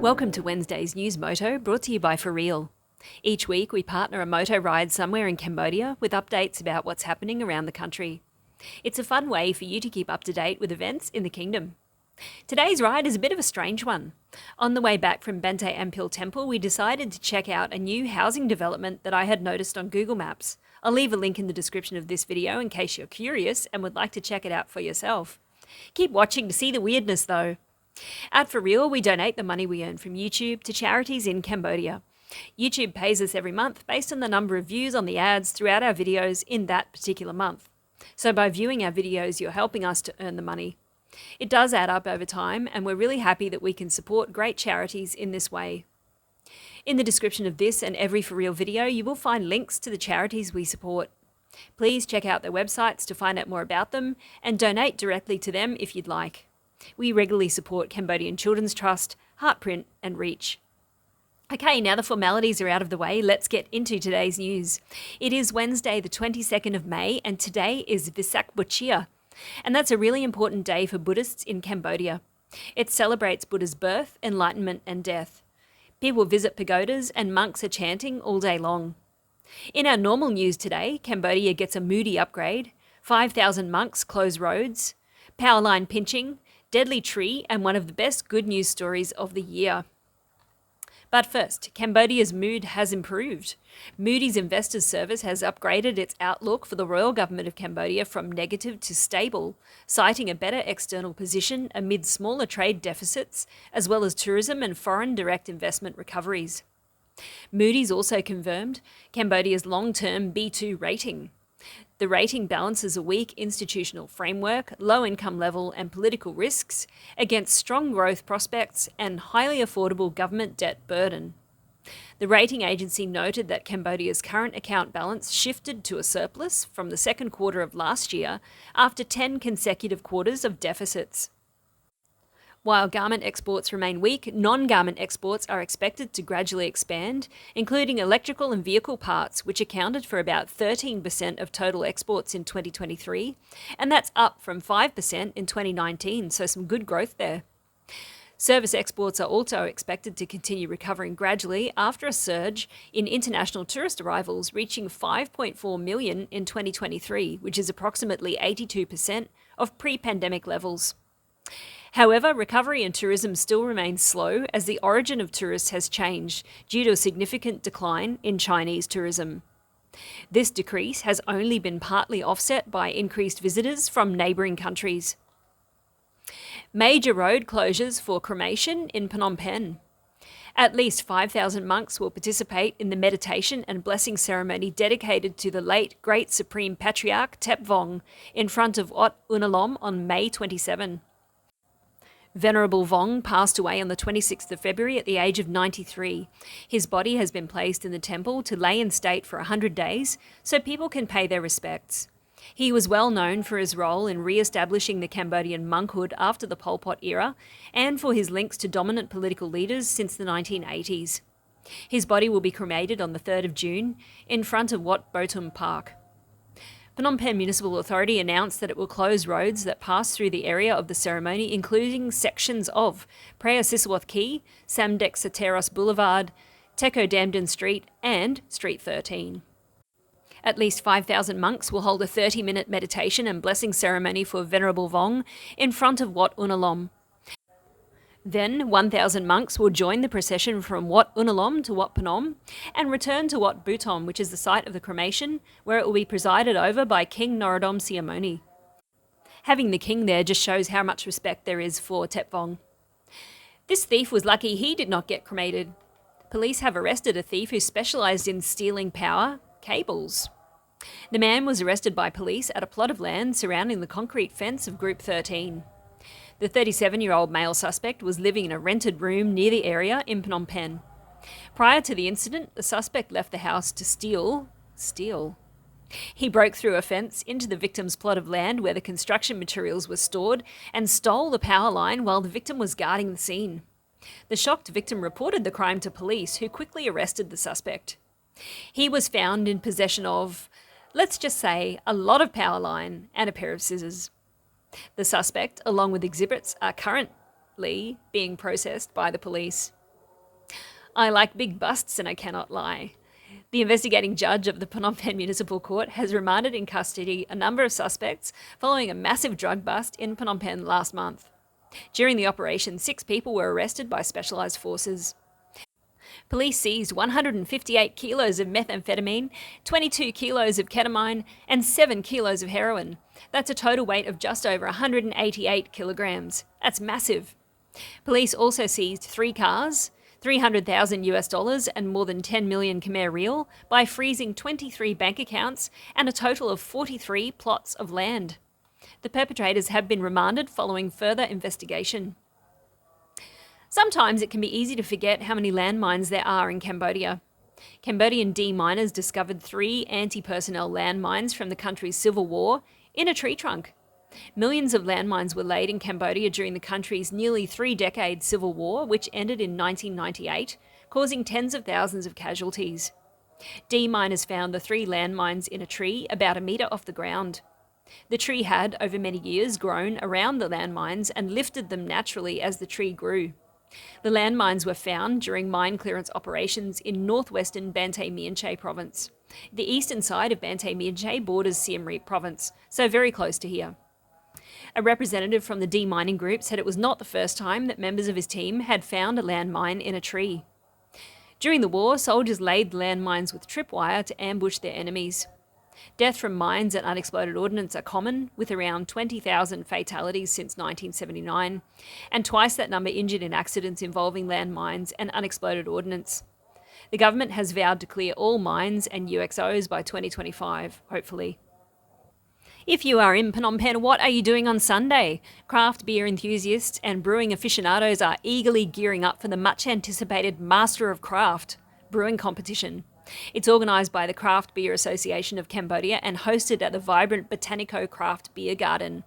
Welcome to Wednesday's News Moto, brought to you by Riel. Each week we partner a moto ride somewhere in Cambodia with updates about what's happening around the country. It's a fun way for you to keep up to date with events in the kingdom. Today's ride is a bit of a strange one. On the way back from Bante Ampil Temple, we decided to check out a new housing development that I had noticed on Google Maps. I'll leave a link in the description of this video in case you're curious and would like to check it out for yourself. Keep watching to see the weirdness though. At Riel, we donate the money we earn from YouTube to charities in Cambodia. YouTube pays us every month based on the number of views on the ads throughout our videos in that particular month. So by viewing our videos, you're helping us to earn the money. It does add up over time, and we're really happy that we can support great charities in this way. In the description of this and every Riel video, you will find links to the charities we support. Please check out their websites to find out more about them and donate directly to them if you'd like. We regularly support Cambodian Children's Trust, Heartprint and Reach. Okay, now the formalities are out of the way, let's get into today's news. It is Wednesday the 22nd of May and today is Visak Bochea. And that's a really important day for Buddhists in Cambodia. It celebrates Buddha's birth, enlightenment and death. People visit pagodas and monks are chanting all day long. In our normal news today, Cambodia gets a Moody upgrade, 5,000 monks close roads, power line pinching, deadly tree and one of the best good news stories of the year. But first, Cambodia's mood has improved. Moody's Investors Service has upgraded its outlook for the royal government of Cambodia from negative to stable, citing a better external position amid smaller trade deficits, as well as tourism and foreign direct investment recoveries. Moody's also confirmed Cambodia's long-term B2 rating. The rating balances a weak institutional framework, low income level and political risks against strong growth prospects and highly affordable government debt burden. The rating agency noted that Cambodia's current account balance shifted to a surplus from the second quarter of last year after 10 consecutive quarters of deficits. While garment exports remain weak, non-garment exports are expected to gradually expand, including electrical and vehicle parts, which accounted for about 13% of total exports in 2023, and that's up from 5% in 2019, so some good growth there. Service exports are also expected to continue recovering gradually after a surge in international tourist arrivals reaching 5.4 million in 2023, which is approximately 82% of pre-pandemic levels. However, recovery in tourism still remains slow as the origin of tourists has changed due to a significant decline in Chinese tourism. This decrease has only been partly offset by increased visitors from neighbouring countries. Major road closures for cremation in Phnom Penh. At least 5,000 monks will participate in the meditation and blessing ceremony dedicated to the late Great Supreme Patriarch TEFL in front of Wat Unalom on May 27. Venerable Vong passed away on the 26th of February at the age of 93. His body has been placed in the temple to lay in state for 100 days so people can pay their respects. He was well known for his role in re-establishing the Cambodian monkhood after the Pol Pot era and for his links to dominant political leaders since the 1980s. His body will be cremated on the 3rd of June in front of Wat Botum Park. Phnom Penh Municipal Authority announced that it will close roads that pass through the area of the ceremony, including sections of Preah Siswath Quay, Samdech Sateros Boulevard, Teko Damden Street and Street 13. At least 5,000 monks will hold a 30-minute meditation and blessing ceremony for Venerable Vong in front of Wat Unalom. Then 1,000 monks will join the procession from Wat Unalom to Wat Phnom and return to Wat Butom, which is the site of the cremation, where it will be presided over by King Norodom Sihamoni. Having the king there just shows how much respect there is for TEFL. This thief was lucky he did not get cremated. Police have arrested a thief who specialised in stealing power cables. The man was arrested by police at a plot of land surrounding the concrete fence of Group 13. The 37-year-old male suspect was living in a rented room near the area in Phnom Penh. Prior to the incident, the suspect left the house to steal. He broke through a fence into the victim's plot of land where the construction materials were stored and stole the power line while the victim was guarding the scene. The shocked victim reported the crime to police, who quickly arrested the suspect. He was found in possession of, let's just say, a lot of power line and a pair of scissors. The suspect, along with exhibits, are currently being processed by the police. I like big busts and I cannot lie. The investigating judge of the Phnom Penh Municipal Court has remanded in custody a number of suspects following a massive drug bust in Phnom Penh last month. During the operation, 6 people were arrested by specialised forces. Police seized 158 kilos of methamphetamine, 22 kilos of ketamine, and 7 kilos of heroin. That's a total weight of just over 188 kilograms. That's massive. Police also seized 3 cars, $300,000 and more than 10 million Khmer Riel by freezing 23 bank accounts and a total of 43 plots of land. The perpetrators have been remanded following further investigation. Sometimes it can be easy to forget how many landmines there are in Cambodia. Cambodian deminers discovered 3 anti-personnel landmines from the country's civil war in a tree trunk. Millions of landmines were laid in Cambodia during the country's nearly 3-decade civil war, which ended in 1998, causing tens of thousands of casualties. Deminers found the 3 landmines in a tree about a metre off the ground. The tree had, over many years, grown around the landmines and lifted them naturally as the tree grew. The landmines were found during mine clearance operations in northwestern Banteay Meanchey province. The eastern side of Banteay Meanchey borders Siem Reap province, so very close to here. A representative from the demining group said it was not the first time that members of his team had found a landmine in a tree. During the war, soldiers laid landmines with tripwire to ambush their enemies. Death from mines and unexploded ordnance are common, with around 20,000 fatalities since 1979, and twice that number injured in accidents involving landmines and unexploded ordnance. The government has vowed to clear all mines and UXOs by 2025, hopefully. If you are in Phnom Penh, what are you doing on Sunday? Craft beer enthusiasts and brewing aficionados are eagerly gearing up for the much-anticipated Master of Craft brewing competition. It's organised by the Craft Beer Association of Cambodia and hosted at the vibrant Botanico Craft Beer Garden.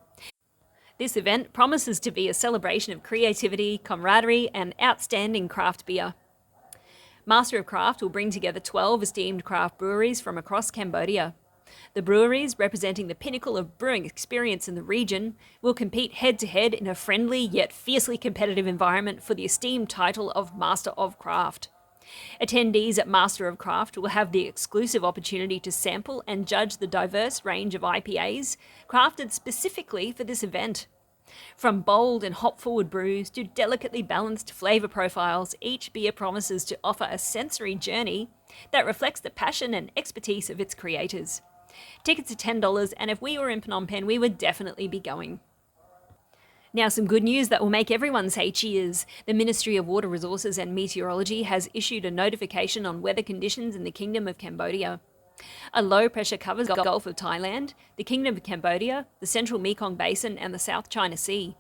This event promises to be a celebration of creativity, camaraderie, and outstanding craft beer. Master of Craft will bring together 12 esteemed craft breweries from across Cambodia. The breweries, representing the pinnacle of brewing experience in the region, will compete head-to-head in a friendly yet fiercely competitive environment for the esteemed title of Master of Craft. Attendees at Master of Craft will have the exclusive opportunity to sample and judge the diverse range of IPAs crafted specifically for this event. From bold and hop-forward brews to delicately balanced flavour profiles, each beer promises to offer a sensory journey that reflects the passion and expertise of its creators. Tickets are $10, and if we were in Phnom Penh, we would definitely be going. Now, some good news that will make everyone say cheers. The Ministry of Water Resources and Meteorology has issued a notification on weather conditions in the Kingdom of Cambodia. A low pressure covers the Gulf of Thailand, the Kingdom of Cambodia, the Central Mekong Basin, and the South China Sea.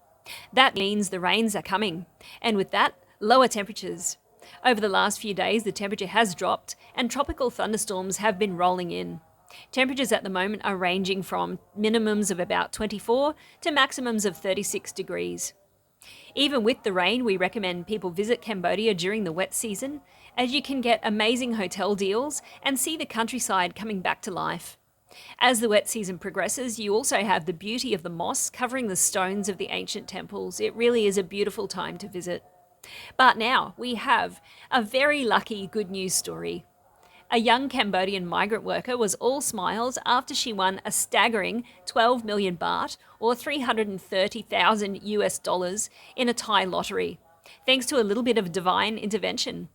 That means the rains are coming, and with that, lower temperatures. Over the last few days, the temperature has dropped, and tropical thunderstorms have been rolling in. Temperatures at the moment are ranging from minimums of about 24 to maximums of 36 degrees. Even with the rain, we recommend people visit Cambodia during the wet season, as you can get amazing hotel deals and see the countryside coming back to life. As the wet season progresses, you also have the beauty of the moss covering the stones of the ancient temples. It really is a beautiful time to visit. But now we have a very lucky good news story. A young Cambodian migrant worker was all smiles after she won a staggering 12 million baht, or $330,000 in a Thai lottery, thanks to a little bit of divine intervention.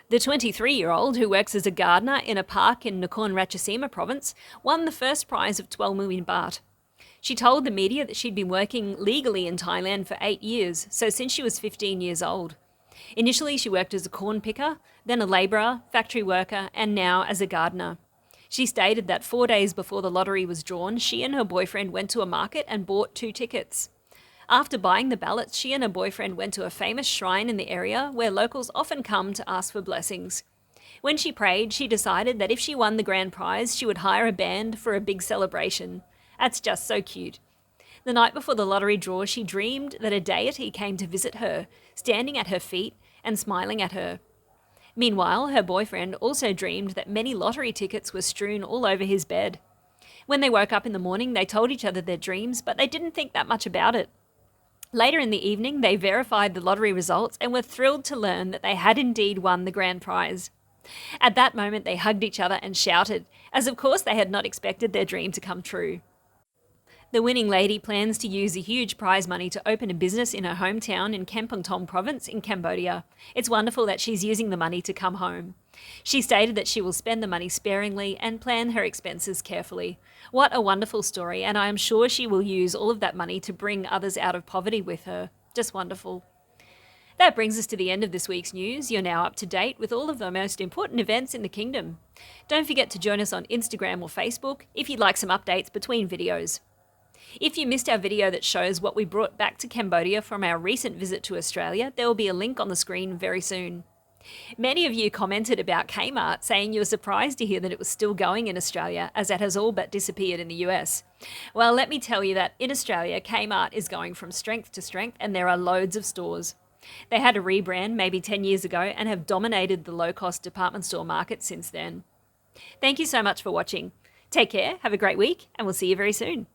The 23-year-old, who works as a gardener in a park in Nakhon Ratchasima province, won the first prize of 12 million baht. She told the media that she'd been working legally in Thailand for 8 years, so since she was 15 years old. Initially, she worked as a corn picker, then a labourer, factory worker, and now as a gardener. She stated that 4 days before the lottery was drawn, she and her boyfriend went to a market and bought 2 tickets. After buying the ballots, she and her boyfriend went to a famous shrine in the area where locals often come to ask for blessings. When she prayed, she decided that if she won the grand prize, she would hire a band for a big celebration. That's just so cute. The night before the lottery draw, she dreamed that a deity came to visit her, standing at her feet and smiling at her. Meanwhile, her boyfriend also dreamed that many lottery tickets were strewn all over his bed. When they woke up in the morning, they told each other their dreams, but they didn't think that much about it. Later in the evening, they verified the lottery results and were thrilled to learn that they had indeed won the grand prize. At that moment, they hugged each other and shouted, as of course they had not expected their dream to come true. The winning lady plans to use the huge prize money to open a business in her hometown in Kampong Tom province in Cambodia. It's wonderful that she's using the money to come home. She stated that she will spend the money sparingly and plan her expenses carefully. What a wonderful story, and I am sure she will use all of that money to bring others out of poverty with her. Just wonderful. That brings us to the end of this week's news. You're now up to date with all of the most important events in the kingdom. Don't forget to join us on Instagram or Facebook if you'd like some updates between videos. If you missed our video that shows what we brought back to Cambodia from our recent visit to Australia, there will be a link on the screen very soon. Many of you commented about Kmart, saying you were surprised to hear that it was still going in Australia, as it has all but disappeared in the US. Well, let me tell you that in Australia, Kmart is going from strength to strength, and there are loads of stores. They had a rebrand maybe 10 years ago and have dominated the low-cost department store market since then. Thank you so much for watching. Take care, have a great week, and we'll see you very soon.